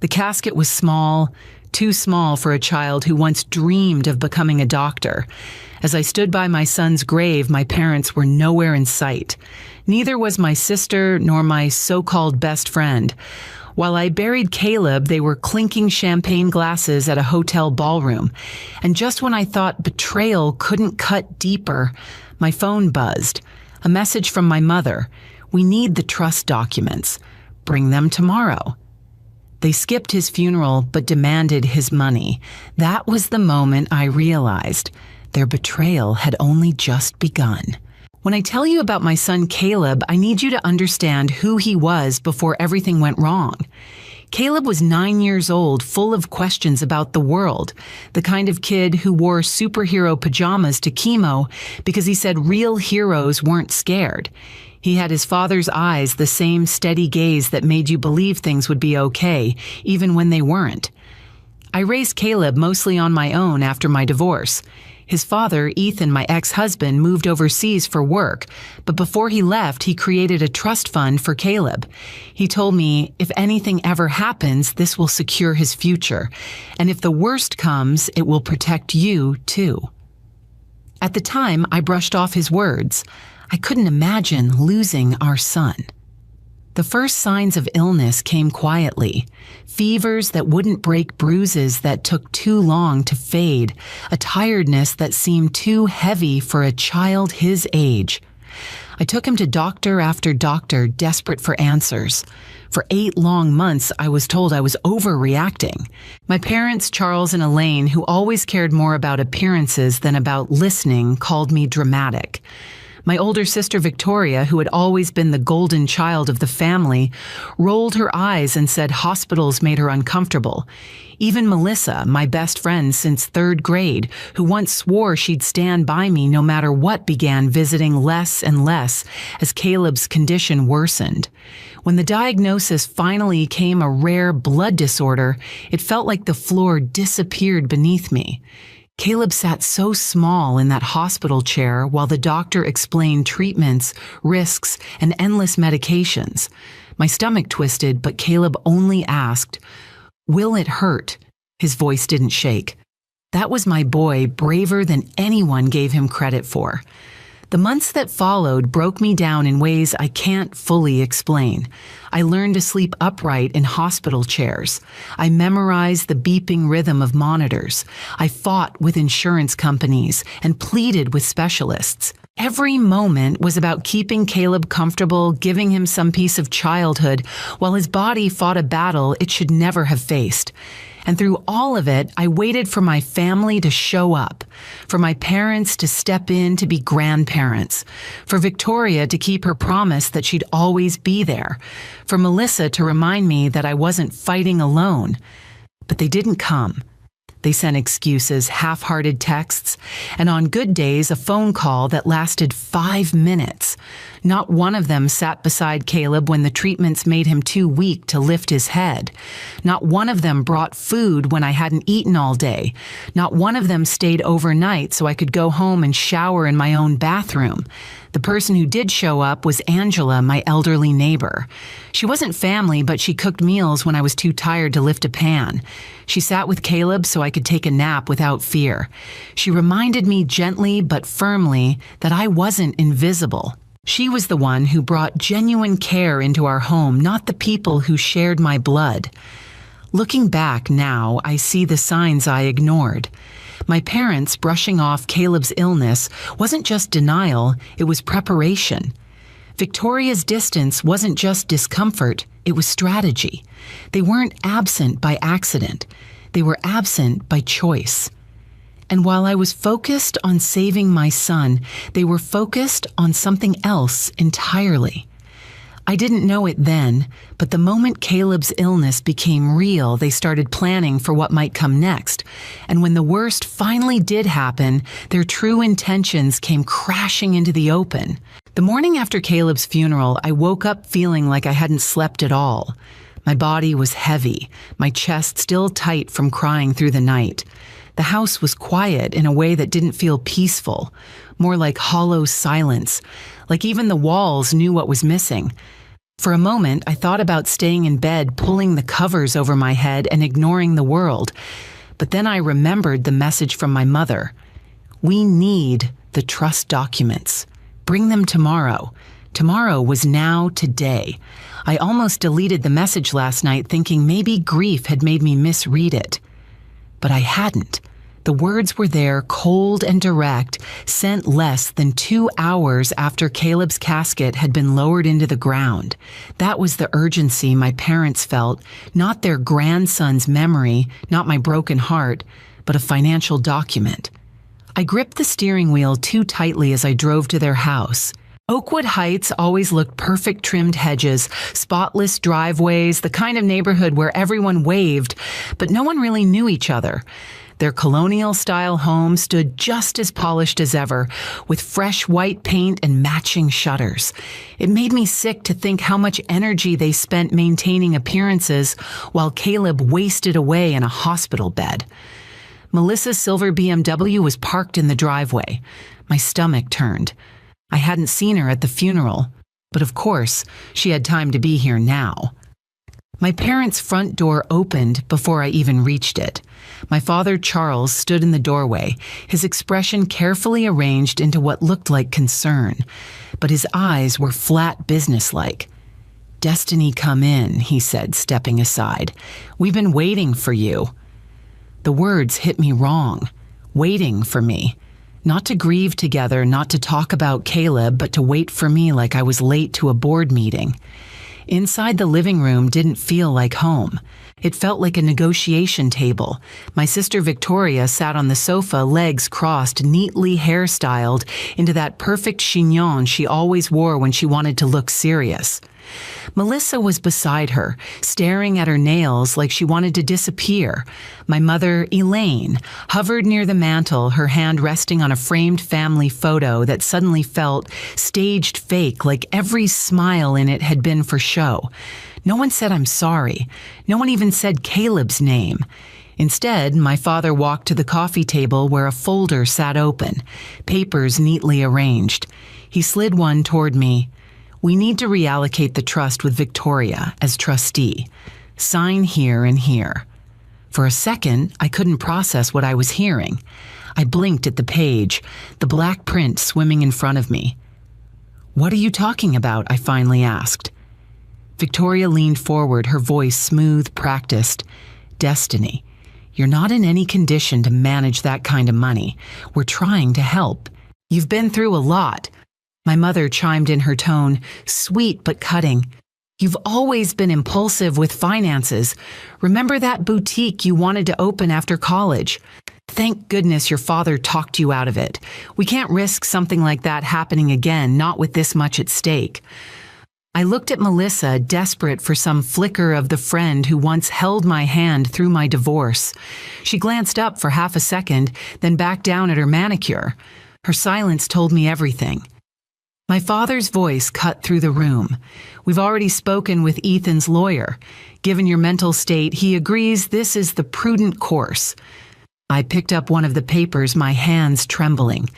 The casket was small, too small for a child who once dreamed of becoming a doctor. As I stood by my son's grave, my parents were nowhere in sight. Neither was my sister nor my so-called best friend. While I buried Caleb, they were clinking champagne glasses at a hotel ballroom. And just when I thought betrayal couldn't cut deeper, my phone buzzed. A message from my mother. "We need the trust documents. Bring them tomorrow." They skipped his funeral but demanded his money. That was the moment I realized their betrayal had only just begun. When I tell you about my son Caleb, I need you to understand who he was before everything went wrong. Caleb was 9 years old, full of questions about the world, the kind of kid who wore superhero pajamas to chemo because he said real heroes weren't scared. He had his father's eyes, the same steady gaze that made you believe things would be okay, even when they weren't. I raised Caleb mostly on my own after my divorce. His father, Ethan, my ex-husband, moved overseas for work, but before he left, he created a trust fund for Caleb. He told me, if anything ever happens, this will secure his future, and if the worst comes, it will protect you, too. At the time, I brushed off his words. I couldn't imagine losing our son. The first signs of illness came quietly. Fevers that wouldn't break bruises that took too long to fade, a tiredness that seemed too heavy for a child his age. I took him to doctor after doctor, desperate for answers. For 8 long months, I was told I was overreacting. My parents, Charles and Elaine, who always cared more about appearances than about listening, called me dramatic. My older sister Victoria, who had always been the golden child of the family, rolled her eyes and said hospitals made her uncomfortable. Even Melissa, my best friend since 3rd grade, who once swore she'd stand by me no matter what, began visiting less and less as Caleb's condition worsened. When the diagnosis finally came a rare blood disorder, it felt like the floor disappeared beneath me. Caleb sat so small in that hospital chair while the doctor explained treatments, risks, and endless medications. My stomach twisted, but Caleb only asked, "Will it hurt?" His voice didn't shake. That was my boy, braver than anyone gave him credit for. The months that followed broke me down in ways I can't fully explain. I learned to sleep upright in hospital chairs. I memorized the beeping rhythm of monitors. I fought with insurance companies and pleaded with specialists. Every moment was about keeping Caleb comfortable, giving him some piece of childhood, while his body fought a battle it should never have faced. And through all of it, I waited for my family to show up, for my parents to step in to be grandparents, for Victoria to keep her promise that she'd always be there, for Melissa to remind me that I wasn't fighting alone. But they didn't come. They sent excuses, half-hearted texts, and on good days, a phone call that lasted 5 minutes. Not one of them sat beside Caleb when the treatments made him too weak to lift his head. Not one of them brought food when I hadn't eaten all day. Not one of them stayed overnight so I could go home and shower in my own bathroom. The person who did show up was Angela, my elderly neighbor. She wasn't family, but she cooked meals when I was too tired to lift a pan. She sat with Caleb so I could take a nap without fear. She reminded me gently but firmly that I wasn't invisible. She was the one who brought genuine care into our home, not the people who shared my blood. Looking back now, I see the signs I ignored. My parents brushing off Caleb's illness wasn't just denial, it was preparation. Victoria's distance wasn't just discomfort, it was strategy. They weren't absent by accident, they were absent by choice. And while I was focused on saving my son, they were focused on something else entirely. I didn't know it then, but the moment Caleb's illness became real, they started planning for what might come next. And when the worst finally did happen, their true intentions came crashing into the open. The morning after Caleb's funeral, I woke up feeling like I hadn't slept at all. My body was heavy, my chest still tight from crying through the night. The house was quiet in a way that didn't feel peaceful, more like hollow silence, like even the walls knew what was missing. For a moment, I thought about staying in bed, pulling the covers over my head and ignoring the world. But then I remembered the message from my mother. We need the trust documents. Bring them tomorrow. Tomorrow was now today. I almost deleted the message last night thinking maybe grief had made me misread it. But I hadn't. The words were there, cold and direct, sent less than 2 hours after Caleb's casket had been lowered into the ground. That was the urgency my parents felt, not their grandson's memory, not my broken heart, but a financial document. I gripped the steering wheel too tightly as I drove to their house. Oakwood Heights always looked perfect trimmed hedges, spotless driveways, the kind of neighborhood where everyone waved, but no one really knew each other. Their colonial-style home stood just as polished as ever, with fresh white paint and matching shutters. It made me sick to think how much energy they spent maintaining appearances while Caleb wasted away in a hospital bed. Melissa's silver BMW was parked in the driveway. My stomach turned. I hadn't seen her at the funeral, but of course, she had time to be here now. My parents' front door opened before I even reached it. My father, Charles, stood in the doorway, his expression carefully arranged into what looked like concern, but his eyes were flat businesslike. "Destiny, come in," he said, stepping aside. "We've been waiting for you." The words hit me wrong. Waiting for me. Not to grieve together, not to talk about Caleb, but to wait for me like I was late to a board meeting. Inside the living room didn't feel like home. It felt like a negotiation table. My sister Victoria sat on the sofa, legs crossed, neatly hairstyled into that perfect chignon she always wore when she wanted to look serious. Melissa was beside her, staring at her nails like she wanted to disappear. My mother, Elaine, hovered near the mantel, her hand resting on a framed family photo that suddenly felt staged fake, like every smile in it had been for show. No one said I'm sorry. No one even said Caleb's name. Instead, my father walked to the coffee table where a folder sat open, papers neatly arranged. He slid one toward me. "We need to reallocate the trust with Victoria as trustee. Sign here and here." For a second, I couldn't process what I was hearing. I blinked at the page, the black print swimming in front of me. "What are you talking about?" I finally asked. Victoria leaned forward, her voice smooth, practiced. "Destiny, you're not in any condition to manage that kind of money. We're trying to help. You've been through a lot." My mother chimed in, her tone sweet but cutting. "You've always been impulsive with finances. Remember that boutique you wanted to open after college? Thank goodness your father talked you out of it. We can't risk something like that happening again, not with this much at stake." I looked at Melissa, desperate for some flicker of the friend who once held my hand through my divorce. She glanced up for half a second, then back down at her manicure. Her silence told me everything. My father's voice cut through the room. "We've already spoken with Ethan's lawyer. Given your mental state, he agrees this is the prudent course." I picked up one of the papers, my hands trembling.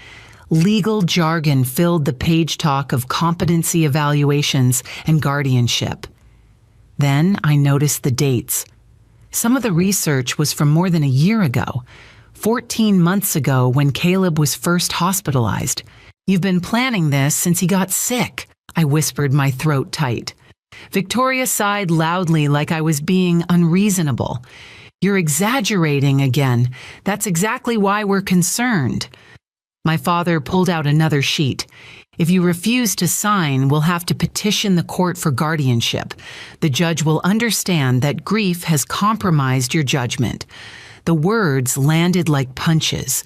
Legal jargon filled the page talk of competency evaluations and guardianship. Then I noticed the dates. Some of the research was from more than a year ago, 14 months ago when Caleb was first hospitalized. "You've been planning this since he got sick," I whispered, my throat tight. Victoria sighed loudly like I was being unreasonable. "You're exaggerating again. That's exactly why we're concerned." My father pulled out another sheet. "If you refuse to sign, we'll have to petition the court for guardianship. The judge will understand that grief has compromised your judgment." The words landed like punches.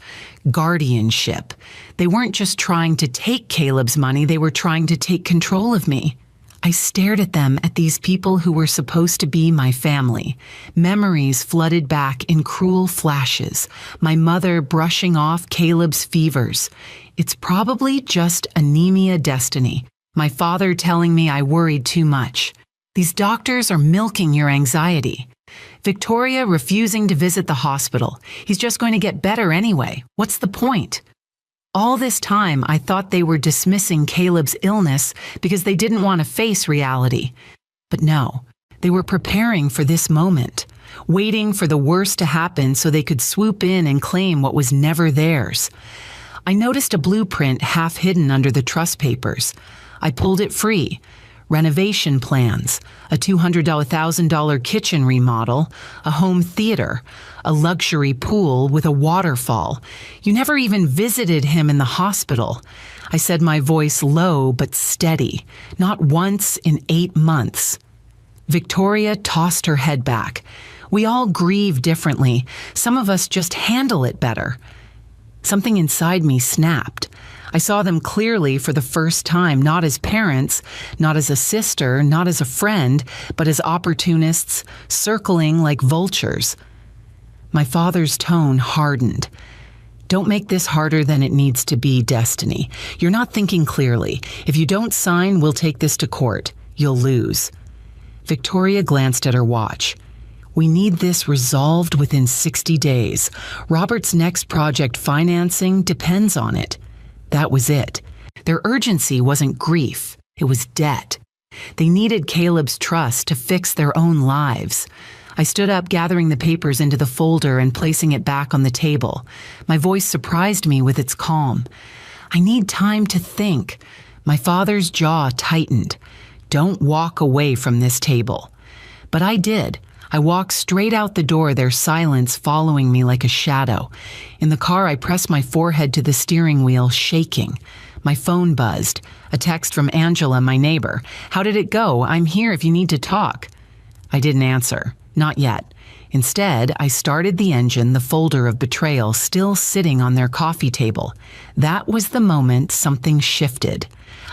Guardianship. They weren't just trying to take Caleb's money, they were trying to take control of me. I stared at them, at these people who were supposed to be my family. Memories flooded back in cruel flashes. My mother brushing off Caleb's fevers. "It's probably just anemia, Destiny." My father telling me I worried too much. "These doctors are milking your anxiety." Victoria refusing to visit the hospital. "He's just going to get better anyway. What's the point?" All this time, I thought they were dismissing Caleb's illness because they didn't want to face reality. But no, they were preparing for this moment, waiting for the worst to happen so they could swoop in and claim what was never theirs. I noticed a blueprint half hidden under the trust papers. I pulled it free. Renovation plans, a $200,000 kitchen remodel, a home theater, a luxury pool with a waterfall. You never even visited him in the hospital. I said, my voice low but steady, not once in 8 months. Victoria tossed her head back. We all grieve differently. Some of us just handle it better. Something inside me snapped. I saw them clearly for the first time, not as parents, not as a sister, not as a friend, but as opportunists, circling like vultures. My father's tone hardened. Don't make this harder than it needs to be, Destiny. You're not thinking clearly. If you don't sign, we'll take this to court. You'll lose. Victoria glanced at her watch. We need this resolved within 60 days. Robert's next project financing depends on it. That was it. Their urgency wasn't grief, it was debt. They needed Caleb's trust to fix their own lives. I stood up, gathering the papers into the folder and placing it back on the table. My voice surprised me with its calm. I need time to think. My father's jaw tightened. Don't walk away from this table. But I did. I walked straight out the door, their silence following me like a shadow. In the car, I pressed my forehead to the steering wheel, shaking. My phone buzzed. A text from Angela, my neighbor. How did it go? I'm here if you need to talk. I didn't answer. Not yet. Instead, I started the engine, the folder of betrayal still sitting on their coffee table. That was the moment something shifted.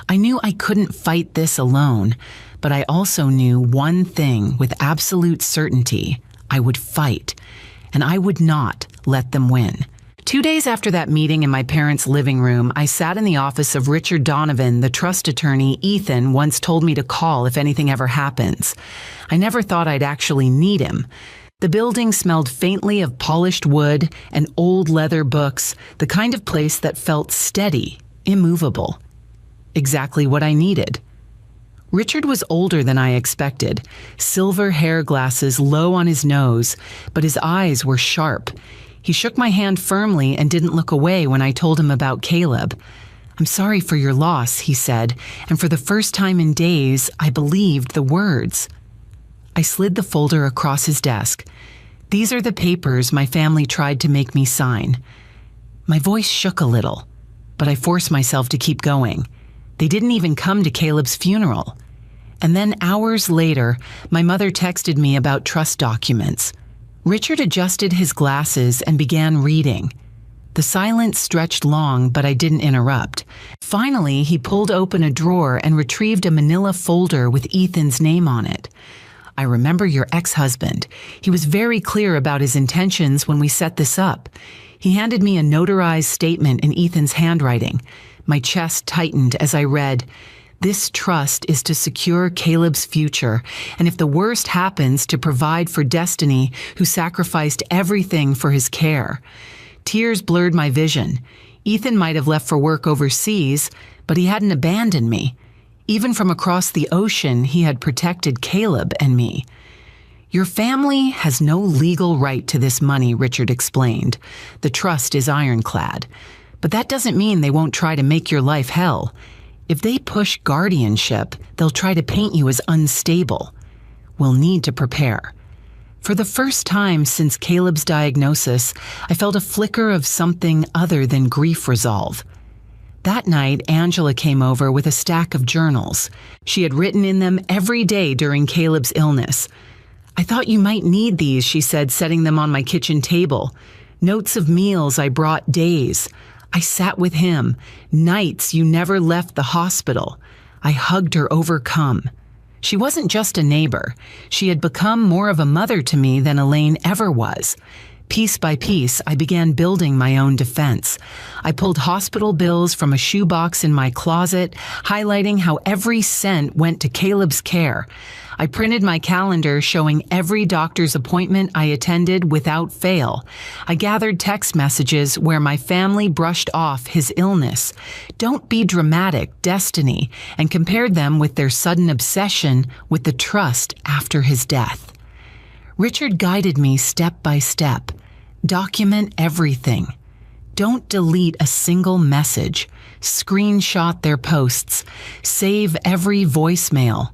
I knew I couldn't fight this alone, but I also knew one thing with absolute certainty. I would fight, and I would not let them win. 2 days after that meeting in my parents' living room, I sat in the office of Richard Donovan, the trust attorney Ethan once told me to call if anything ever happens. I never thought I'd actually need him. The building smelled faintly of polished wood and old leather books, the kind of place that felt steady, immovable. Exactly what I needed. Richard was older than I expected, silver hair glasses low on his nose, but his eyes were sharp. He shook my hand firmly and didn't look away when I told him about Caleb. I'm sorry for your loss, he said, and for the first time in days, I believed the words. I slid the folder across his desk. These are the papers my family tried to make me sign. My voice shook a little, but I forced myself to keep going. They didn't even come to Caleb's funeral. And then hours later, my mother texted me about trust documents. Richard adjusted his glasses and began reading. The silence stretched long, but I didn't interrupt. Finally, he pulled open a drawer and retrieved a manila folder with Ethan's name on it. I remember your ex-husband. He was very clear about his intentions when we set this up. He handed me a notarized statement in Ethan's handwriting. My chest tightened as I read, "This trust is to secure Caleb's future, and if the worst happens, to provide for Destiny, who sacrificed everything for his care." Tears blurred my vision. Ethan might have left for work overseas, but he hadn't abandoned me. Even from across the ocean, he had protected Caleb and me. Your family has no legal right to this money, Richard explained. The trust is ironclad. But that doesn't mean they won't try to make your life hell. If they push guardianship, they'll try to paint you as unstable. We'll need to prepare. For the first time since Caleb's diagnosis, I felt a flicker of something other than grief resolve. That night, Angela came over with a stack of journals. She had written in them every day during Caleb's illness. I thought you might need these, she said, setting them on my kitchen table. Notes of meals I brought days. I sat with him. Nights you never left the hospital. I hugged her overcome. She wasn't just a neighbor. She had become more of a mother to me than Elaine ever was. Piece by piece, I began building my own defense. I pulled hospital bills from a shoebox in my closet, highlighting how every cent went to Caleb's care. I printed my calendar showing every doctor's appointment I attended without fail. I gathered text messages where my family brushed off his illness. Don't be dramatic, destiny, and compared them with their sudden obsession with the trust after his death. Richard guided me step by step. Document everything. Don't delete a single message. Screenshot their posts. Save every voicemail.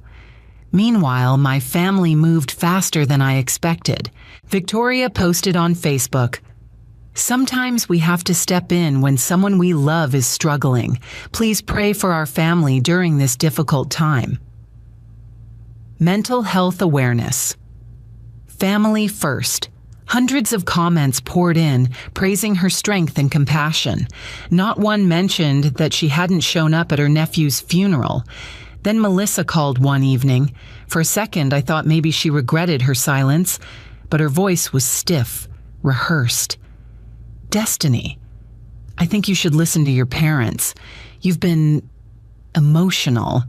Meanwhile, my family moved faster than I expected. Victoria posted on Facebook, "Sometimes we have to step in when someone we love is struggling. Please pray for our family during this difficult time." Mental health awareness. Family first. Hundreds of comments poured in, praising her strength and compassion. Not one mentioned that she hadn't shown up at her nephew's funeral. Then Melissa called one evening. For a second, I thought maybe she regretted her silence, but her voice was stiff, rehearsed. "Destiny, I think you should listen to your parents. You've been emotional.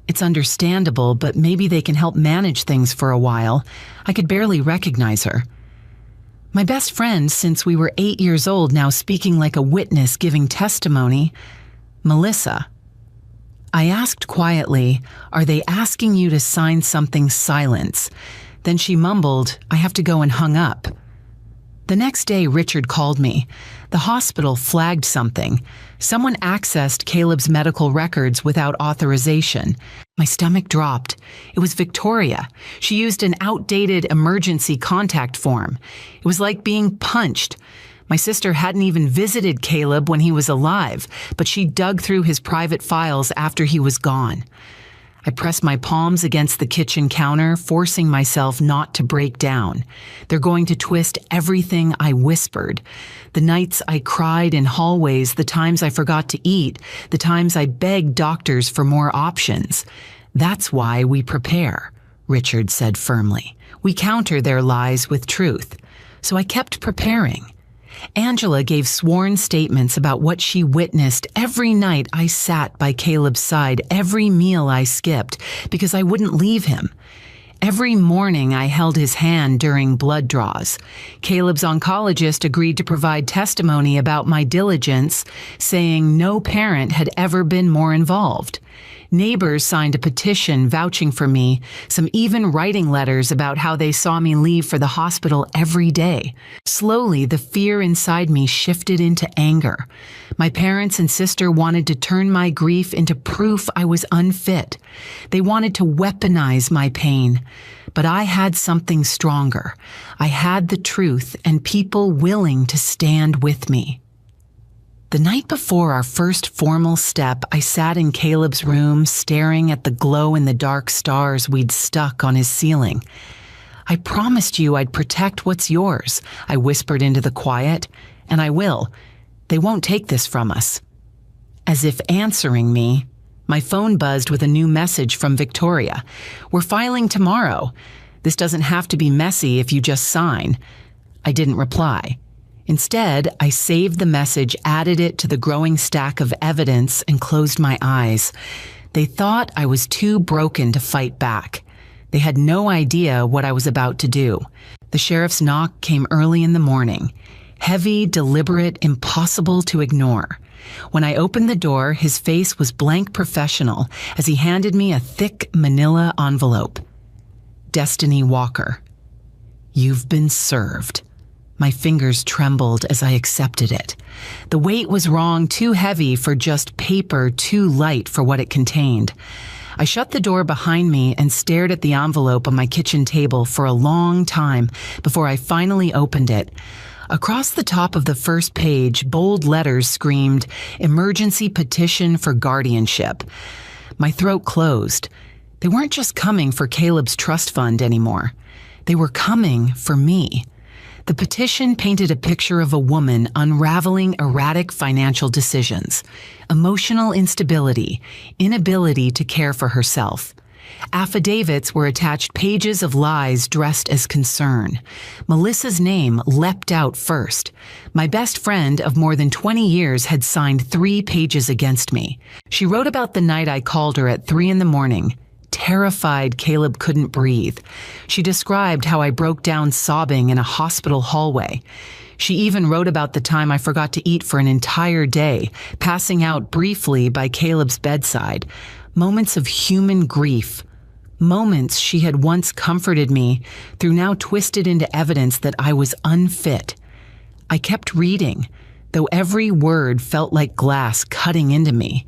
It's understandable, but maybe they can help manage things for a while." I could barely recognize her. My best friend since we were 8 years old, now speaking like a witness giving testimony. "Melissa." I asked quietly, "Are they asking you to sign something silence?" Then she mumbled, "I have to go," and hung up. The next day, Richard called me. The hospital flagged something. Someone accessed Caleb's medical records without authorization. My stomach dropped. It was Victoria. She used an outdated emergency contact form. It was like being punched. My sister hadn't even visited Caleb when he was alive, but she dug through his private files after he was gone. I pressed my palms against the kitchen counter, forcing myself not to break down. They're going to twist everything I whispered. The nights I cried in hallways, the times I forgot to eat, the times I begged doctors for more options. "That's why we prepare," Richard said firmly. "We counter their lies with truth." So I kept preparing. Angela gave sworn statements about what she witnessed every night I sat by Caleb's side, every meal I skipped, because I wouldn't leave him. Every morning I held his hand during blood draws. Caleb's oncologist agreed to provide testimony about my diligence, saying no parent had ever been more involved. Neighbors signed a petition vouching for me, some even writing letters about how they saw me leave for the hospital every day. Slowly, the fear inside me shifted into anger. My parents and sister wanted to turn my grief into proof I was unfit. They wanted to weaponize my pain. But I had something stronger. I had the truth and people willing to stand with me. The night before our first formal step, I sat in Caleb's room, staring at the glow-in-the-dark stars we'd stuck on his ceiling. "I promised you I'd protect what's yours," I whispered into the quiet, "and I will. They won't take this from us." As if answering me, my phone buzzed with a new message from Victoria. "We're filing tomorrow. This doesn't have to be messy if you just sign." I didn't reply. Instead, I saved the message, added it to the growing stack of evidence, and closed my eyes. They thought I was too broken to fight back. They had no idea what I was about to do. The sheriff's knock came early in the morning. Heavy, deliberate, impossible to ignore. When I opened the door, his face was blank professional as he handed me a thick manila envelope. "Destiny Walker, you've been served." My fingers trembled as I accepted it. The weight was wrong, too heavy for just paper, too light for what it contained. I shut the door behind me and stared at the envelope on my kitchen table for a long time before I finally opened it. Across the top of the first page, bold letters screamed, "Emergency petition for guardianship." My throat closed. They weren't just coming for Caleb's trust fund anymore. They were coming for me. The petition painted a picture of a woman unraveling erratic financial decisions, emotional instability, inability to care for herself. Affidavits were attached, pages of lies dressed as concern. Melissa's name leapt out first. My best friend of more than 20 years had signed 3 pages against me. She wrote about the night I called her at 3 in the morning, terrified Caleb couldn't breathe. She described how I broke down sobbing in a hospital hallway. She even wrote about the time I forgot to eat for an entire day, passing out briefly by Caleb's bedside. Moments of human grief. Moments she had once comforted me through now twisted into evidence that I was unfit. I kept reading, though every word felt like glass cutting into me.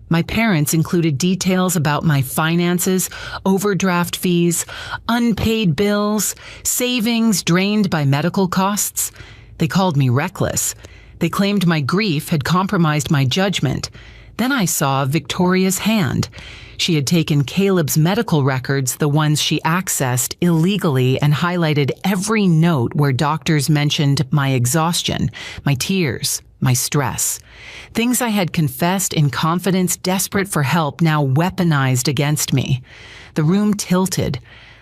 My parents included details about my finances, overdraft fees, unpaid bills, savings drained by medical costs. They called me reckless. They claimed my grief had compromised my judgment. Then I saw Victoria's hand. She had taken Caleb's medical records, the ones she accessed illegally, and highlighted every note where doctors mentioned my exhaustion, my tears, my stress. Things I had confessed in confidence, desperate for help, now weaponized against me. The room tilted.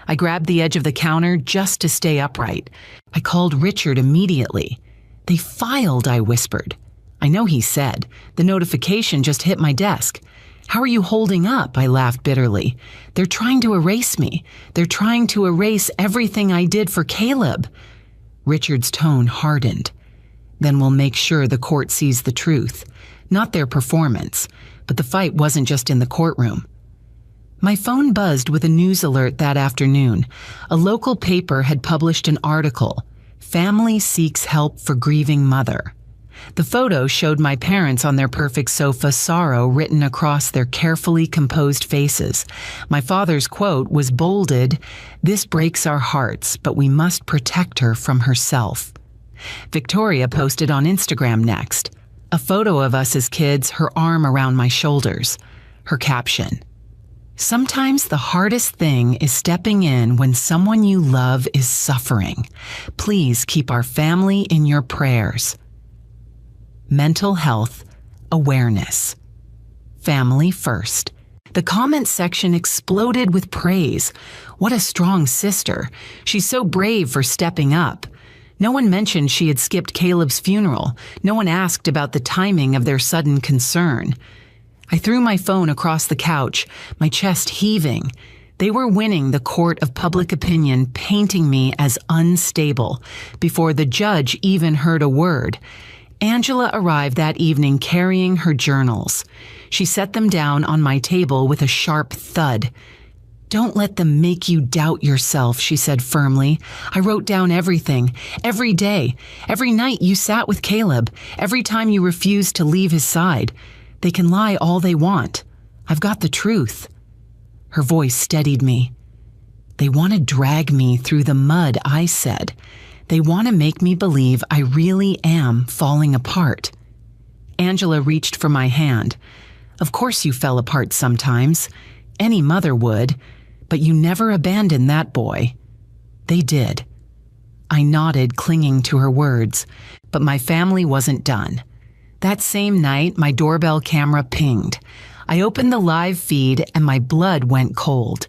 I grabbed the edge of the counter just to stay upright. I called Richard immediately. "They filed," I whispered. "I know," he said. "The notification just hit my desk." "How are you holding up?" I laughed bitterly. "They're trying to erase me. They're trying to erase everything I did for Caleb." Richard's tone hardened. "Then we'll make sure the court sees the truth. Not their performance, but the fight wasn't just in the courtroom." My phone buzzed with a news alert that afternoon. A local paper had published an article, "Family Seeks Help for Grieving Mother." The photo showed my parents on their perfect sofa, sorrow written across their carefully composed faces. My father's quote was bolded, "This breaks our hearts, but we must protect her from herself." Victoria posted on Instagram next, a photo of us as kids, her arm around my shoulders. Her caption, "Sometimes the hardest thing is stepping in when someone you love is suffering. Please keep our family in your prayers." Mental health awareness. Family first. The comment section exploded with praise. "What a strong sister. She's so brave for stepping up." No one mentioned she had skipped Caleb's funeral. No one asked about the timing of their sudden concern. I threw my phone across the couch, my chest heaving. They were winning the court of public opinion, painting me as unstable, before the judge even heard a word. Angela arrived that evening carrying her journals. She set them down on my table with a sharp thud. "Don't let them make you doubt yourself," she said firmly. "I wrote down everything, every day, every night you sat with Caleb, every time you refused to leave his side. They can lie all they want. I've got the truth." Her voice steadied me. "They want to drag me through the mud," I said. "They want to make me believe I really am falling apart." Angela reached for my hand. "Of course you fell apart sometimes. Any mother would. But you never abandoned that boy." They did. I nodded, clinging to her words. But my family wasn't done. That same night, my doorbell camera pinged. I opened the live feed and my blood went cold.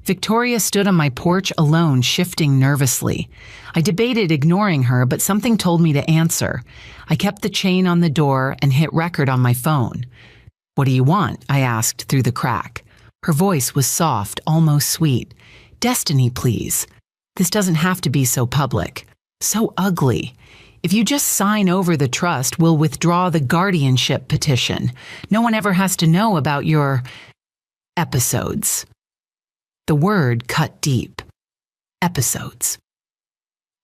Victoria stood on my porch alone, shifting nervously. I debated ignoring her, but something told me to answer. I kept the chain on the door and hit record on my phone. "What do you want?" I asked through the crack. Her voice was soft, almost sweet. "Destiny, please. This doesn't have to be so public. So ugly. If you just sign over the trust, we'll withdraw the guardianship petition. No one ever has to know about your episodes." The word cut deep. Episodes.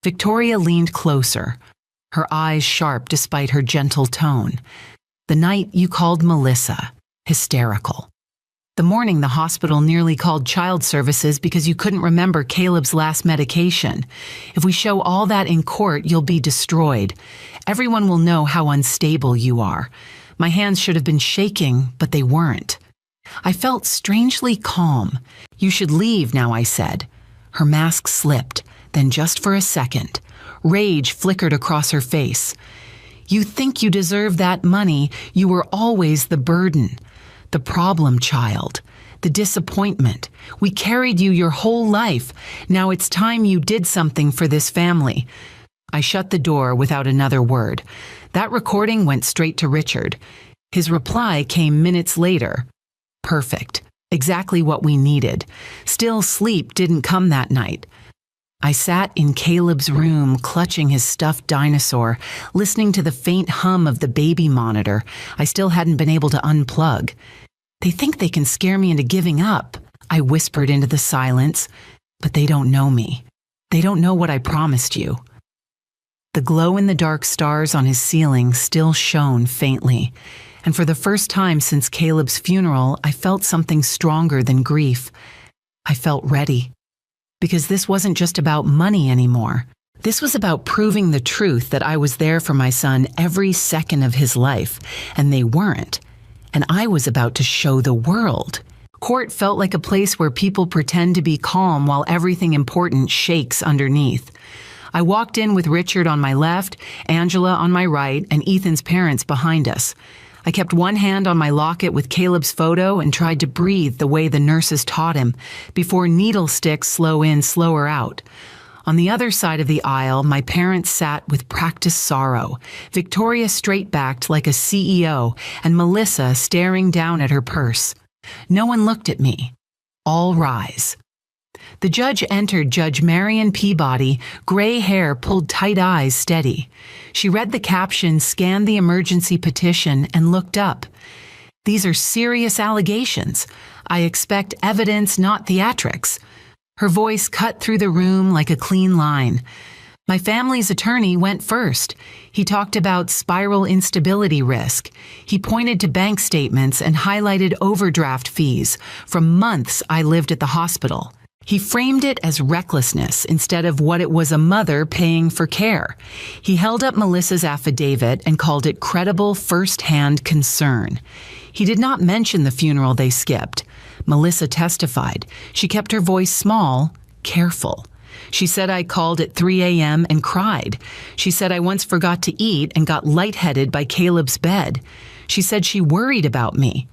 Victoria leaned closer, her eyes sharp despite her gentle tone. "The night you called Melissa, hysterical. The morning the hospital nearly called child services because you couldn't remember Caleb's last medication. If we show all that in court, you'll be destroyed. Everyone will know how unstable you are. My hands should have been shaking, but they weren't." I felt strangely calm. "You should leave now," I said. Her mask slipped, then just for a second. Rage flickered across her face. "You think you deserve that money. You were always the burden. The problem child. The disappointment. We carried you your whole life. Now it's time you did something for this family." I shut the door without another word. That recording went straight to Richard. His reply came minutes later. "Perfect. Exactly what we needed. Still, sleep didn't come that night. I sat in Caleb's room, clutching his stuffed dinosaur, listening to the faint hum of the baby monitor I still hadn't been able to unplug. They think they can scare me into giving up, I whispered into the silence, but they don't know me. They don't know what I promised you. The glow-in-the-dark stars on his ceiling still shone faintly, and for the first time since Caleb's funeral, I felt something stronger than grief. I felt ready. Because this wasn't just about money anymore. This was about proving the truth that I was there for my son every second of his life, and they weren't. And I was about to show the world. Court felt like a place where people pretend to be calm while everything important shakes underneath. I walked in with Richard on my left, Angela on my right, and Ethan's parents behind us. I kept one hand on my locket with Caleb's photo and tried to breathe the way the nurses taught him, before needle sticks slow in, slower out. On the other side of the aisle, my parents sat with practiced sorrow, Victoria straight-backed like a CEO, and Melissa staring down at her purse. No one looked at me. All rise. The judge entered, Judge Marion Peabody, gray hair pulled tight eyes steady. She read the caption, scanned the emergency petition, and looked up. These are serious allegations. I expect evidence, not theatrics. Her voice cut through the room like a clean line. My family's attorney went first. He talked about spiral instability risk. He pointed to bank statements and highlighted overdraft fees from months I lived at the hospital. He framed it as recklessness instead of what it was, a mother paying for care. He held up Melissa's affidavit and called it credible first-hand concern. He did not mention the funeral they skipped. Melissa testified. She kept her voice small, careful. She said I called at 3 a.m. and cried. She said I once forgot to eat and got lightheaded by Caleb's bed. She said she worried about me.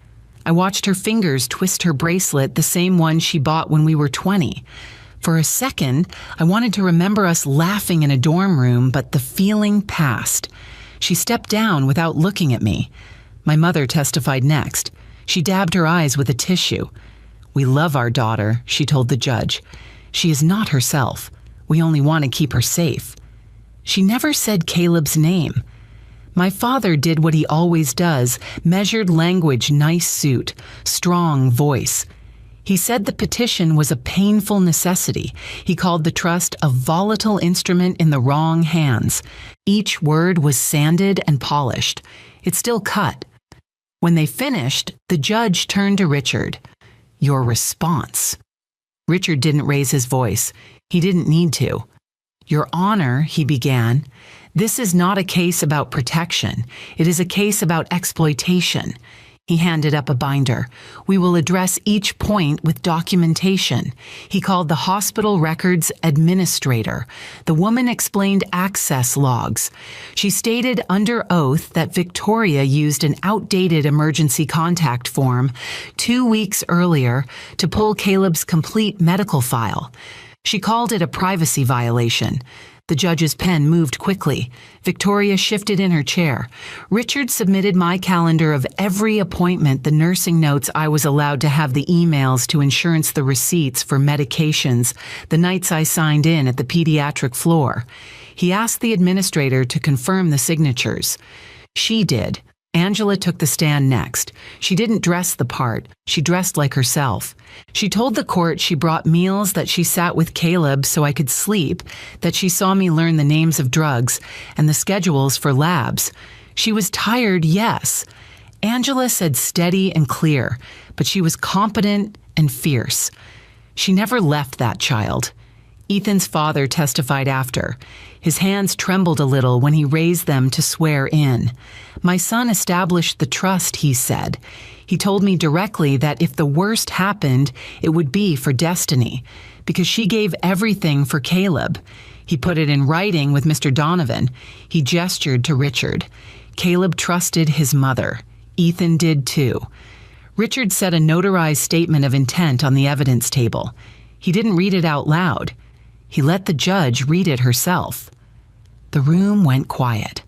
I watched her fingers twist her bracelet, the same one she bought when we were 20. For a second, I wanted to remember us laughing in a dorm room, but the feeling passed. She stepped down without looking at me. My mother testified next. She dabbed her eyes with a tissue. "We love our daughter," she told the judge. "She is not herself. We only want to keep her safe." She never said Caleb's name. My father did what he always does, measured language, nice suit, strong voice. He said the petition was a painful necessity. He called the trust a volatile instrument in the wrong hands. Each word was sanded and polished. It still cut. When they finished, the judge turned to Richard. "Your response." Richard didn't raise his voice. He didn't need to. "Your Honor," he began, "this is not a case about protection. It is a case about exploitation." He handed up a binder. "We will address each point with documentation." He called the hospital records administrator. The woman explained access logs. She stated under oath that Victoria used an outdated emergency contact form 2 weeks earlier to pull Caleb's complete medical file. She called it a privacy violation. The judge's pen moved quickly. Victoria shifted in her chair. Richard submitted my calendar of every appointment, the nursing notes I was allowed to have, the emails to insurance, the receipts for medications, the nights I signed in at the pediatric floor. He asked the administrator to confirm the signatures. She did. Angela took the stand next. She didn't dress the part. She dressed like herself. She told the court she brought meals, that she sat with Caleb so I could sleep, that she saw me learn the names of drugs and the schedules for labs. She was tired, yes. Angela said steady and clear, but she was competent and fierce. She never left that child. Ethan's father testified after. His hands trembled a little when he raised them to swear in. "My son established the trust," he said. "He told me directly that if the worst happened, it would be for Destiny, because she gave everything for Caleb." He put it in writing with Mr. Donovan. He gestured to Richard. Caleb trusted his mother. Ethan did too. Richard said a notarized statement of intent on the evidence table. He didn't read it out loud. He let the judge read it herself. The room went quiet.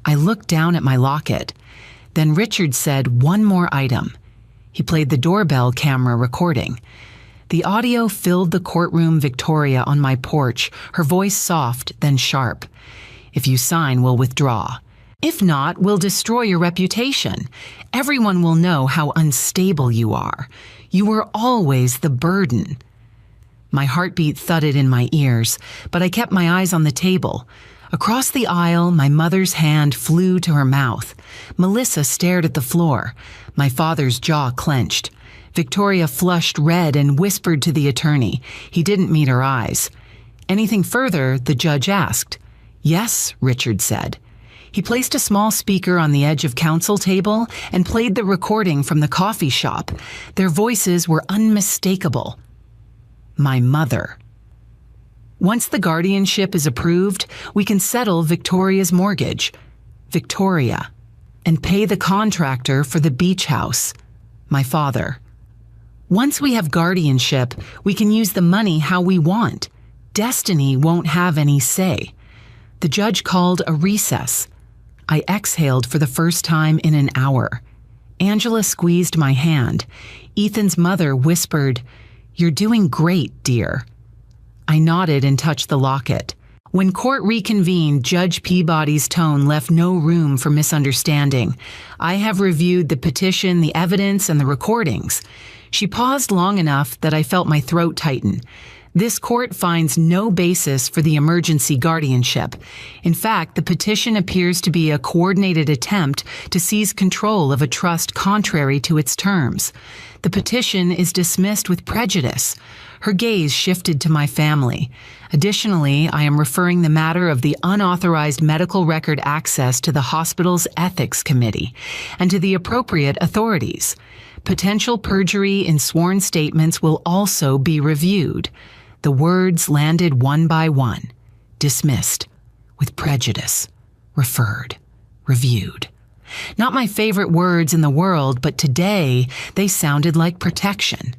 I looked down at my locket. Then Richard said one more item. He played the doorbell camera recording. The audio filled the courtroom Victoria on my porch, her voice soft, then sharp. If you sign, we'll withdraw. If not, we'll destroy your reputation. Everyone will know how unstable you are. You were always the burden. My heartbeat thudded in my ears, but I kept my eyes on the table. Across the aisle, my mother's hand flew to her mouth. Melissa stared at the floor. My father's jaw clenched. Victoria flushed red and whispered to the attorney. He didn't meet her eyes. Anything further, the judge asked. Yes, Richard said. He placed a small speaker on the edge of counsel table and played the recording from the coffee shop. Their voices were unmistakable. My mother. Once the guardianship is approved, we can settle Victoria's mortgage, Victoria, and pay the contractor for the beach house, my father. Once we have guardianship, we can use the money how we want. Destiny won't have any say. The judge called a recess. I exhaled for the first time in an hour. Angela squeezed my hand. Ethan's mother whispered, "You're doing great, dear." I nodded and touched the locket. When court reconvened, Judge Peabody's tone left no room for misunderstanding. I have reviewed the petition, the evidence, and the recordings. She paused long enough that I felt my throat tighten. This court finds no basis for the emergency guardianship. In fact, the petition appears to be a coordinated attempt to seize control of a trust contrary to its terms. The petition is dismissed with prejudice. Her gaze shifted to my family. Additionally, I am referring the matter of the unauthorized medical record access to the hospital's ethics committee and to the appropriate authorities. Potential perjury in sworn statements will also be reviewed. The words landed one by one. Dismissed. With prejudice. Referred. Reviewed. Not my favorite words in the world, but today they sounded like protection.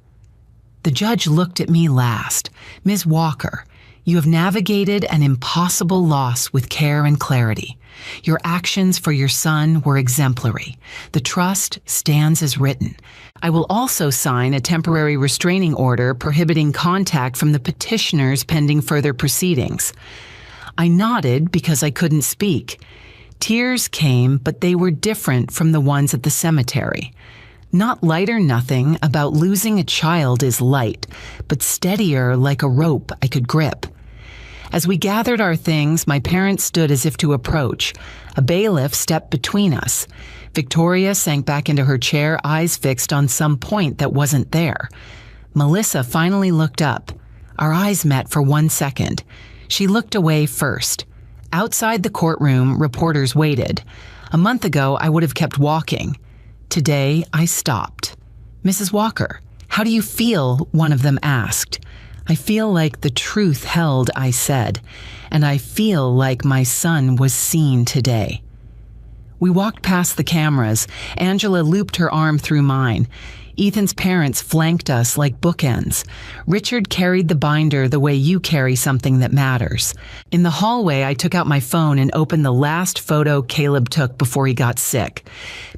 The judge looked at me last. Ms. Walker, you have navigated an impossible loss with care and clarity. Your actions for your son were exemplary. The trust stands as written. I will also sign a temporary restraining order prohibiting contact from the petitioners pending further proceedings. I nodded because I couldn't speak. Tears came, but they were different from the ones at the cemetery. Not light or nothing about losing a child is light, but steadier like a rope I could grip. As we gathered our things, my parents stood as if to approach. A bailiff stepped between us. Victoria sank back into her chair, eyes fixed on some point that wasn't there. Melissa finally looked up. Our eyes met for 1 second. She looked away first. Outside the courtroom, reporters waited. A month ago, I would have kept walking. Today, I stopped. "Mrs. Walker, how do you feel?" one of them asked. "I feel like the truth held," I said, "and I feel like my son was seen today." We walked past the cameras. Angela looped her arm through mine. Ethan's parents flanked us like bookends. Richard carried the binder the way you carry something that matters. In the hallway, I took out my phone and opened the last photo Caleb took before he got sick.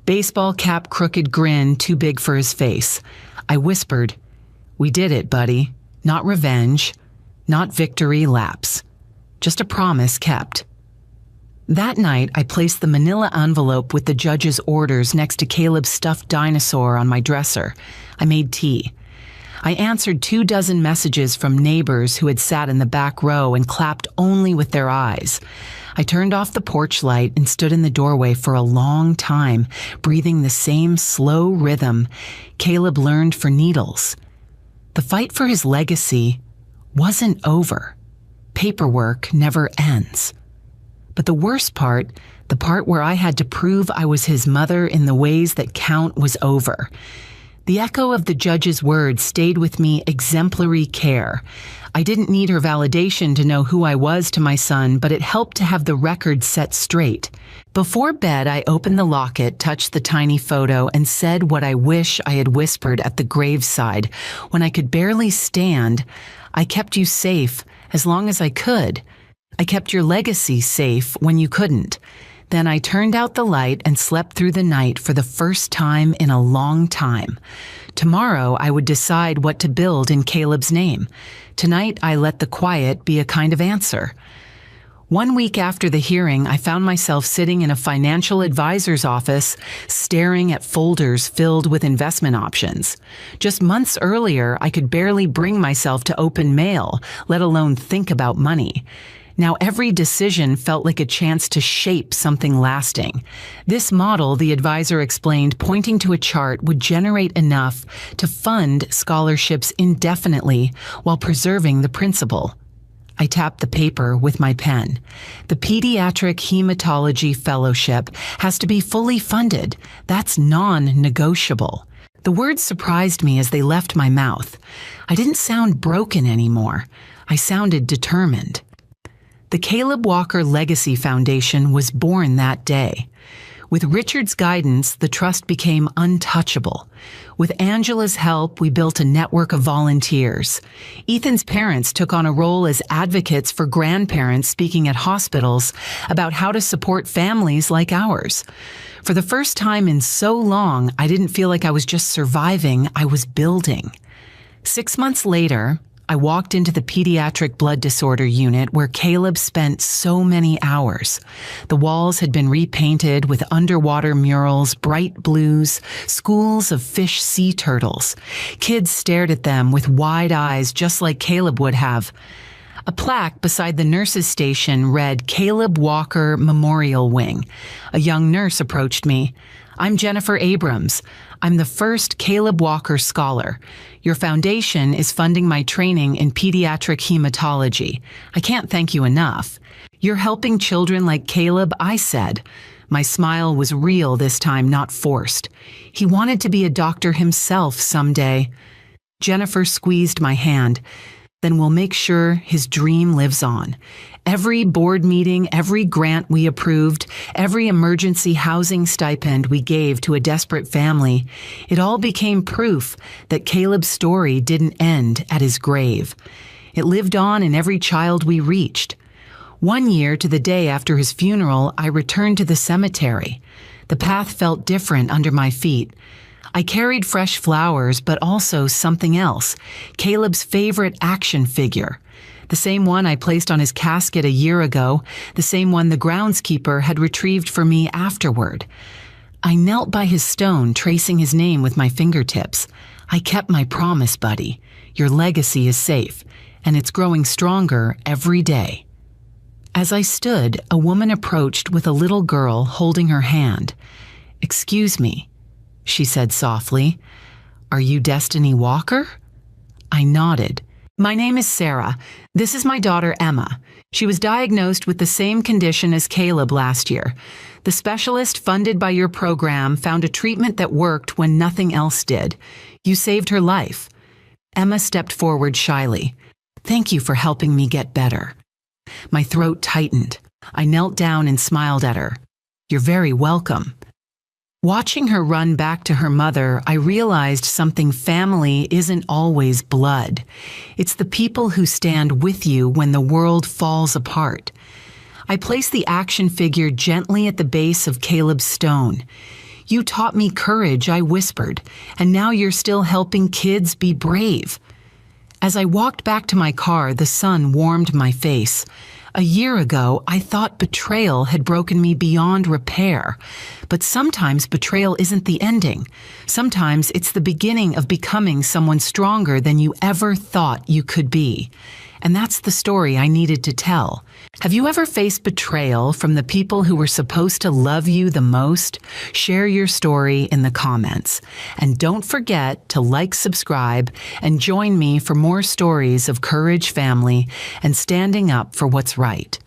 Baseball cap, crooked grin, too big for his face. I whispered, "We did it, buddy. Not revenge, not victory laps. Just a promise kept." That night, I placed the manila envelope with the judge's orders next to Caleb's stuffed dinosaur on my dresser. I made tea. I answered 24 messages from neighbors who had sat in the back row and clapped only with their eyes. I turned off the porch light and stood in the doorway for a long time, breathing the same slow rhythm Caleb learned for needles. The fight for his legacy wasn't over. Paperwork never ends. But the worst part, the part where I had to prove I was his mother in the ways that count, was over. The echo of the judge's words stayed with me, exemplary care. I didn't need her validation to know who I was to my son, but it helped to have the record set straight. Before bed, I opened the locket, touched the tiny photo, and said what I wish I had whispered at the graveside. When I could barely stand, "I kept you safe as long as I could. I kept your legacy safe when you couldn't. Then I turned out the light and slept through the night for the first time in a long time. Tomorrow I would decide what to build in Caleb's name. Tonight I let the quiet be a kind of answer. 1 week after the hearing, I found myself sitting in a financial advisor's office, staring at folders filled with investment options. Just months earlier, I could barely bring myself to open mail, let alone think about money. Now every decision felt like a chance to shape something lasting. This model, the advisor explained, pointing to a chart, would generate enough to fund scholarships indefinitely while preserving the principal. I tapped the paper with my pen. The Pediatric Hematology Fellowship has to be fully funded. That's non-negotiable. The words surprised me as they left my mouth. I didn't sound broken anymore. I sounded determined. The Caleb Walker Legacy Foundation was born that day. With Richard's guidance, the trust became untouchable. With Angela's help, we built a network of volunteers. Ethan's parents took on a role as advocates for grandparents speaking at hospitals about how to support families like ours. For the first time in so long, I didn't feel like I was just surviving, I was building. 6 months later, I walked into the pediatric blood disorder unit where Caleb spent so many hours. The walls had been repainted with underwater murals, bright blues, schools of fish sea turtles. Kids stared at them with wide eyes just like Caleb would have. A plaque beside the nurse's station read Caleb Walker Memorial Wing. A young nurse approached me. "I'm Jennifer Abrams. I'm the first Caleb Walker scholar. Your foundation is funding my training in pediatric hematology. I can't thank you enough." "You're helping children like Caleb," I said. My smile was real this time, not forced. He wanted to be a doctor himself someday. Jennifer squeezed my hand. "Then we'll make sure his dream lives on." Every board meeting, every grant we approved, every emergency housing stipend we gave to a desperate family, it all became proof that Caleb's story didn't end at his grave. It lived on in every child we reached. 1 year to the day after his funeral, I returned to the cemetery. The path felt different under my feet. I carried fresh flowers, but also something else, Caleb's favorite action figure. The same one I placed on his casket a year ago, the same one the groundskeeper had retrieved for me afterward. I knelt by his stone, tracing his name with my fingertips. I kept my promise, buddy. Your legacy is safe, and it's growing stronger every day. As I stood, a woman approached with a little girl holding her hand. "Excuse me," she said softly. "Are you Destiny Walker?" I nodded. "My name is Sarah. This is my daughter, Emma. She was diagnosed with the same condition as Caleb last year. The specialist funded by your program found a treatment that worked when nothing else did. You saved her life." Emma stepped forward shyly. "Thank you for helping me get better." My throat tightened. I knelt down and smiled at her. "You're very welcome." Watching her run back to her mother, I realized something: family isn't always blood. It's the people who stand with you when the world falls apart. I placed the action figure gently at the base of Caleb's stone. "You taught me courage," I whispered, "and now you're still helping kids be brave." As I walked back to my car, the sun warmed my face. A year ago, I thought betrayal had broken me beyond repair. But sometimes betrayal isn't the ending. Sometimes it's the beginning of becoming someone stronger than you ever thought you could be. And that's the story I needed to tell. Have you ever faced betrayal from the people who were supposed to love you the most? Share your story in the comments. And don't forget to like, subscribe, and join me for more stories of courage, family, and standing up for what's right.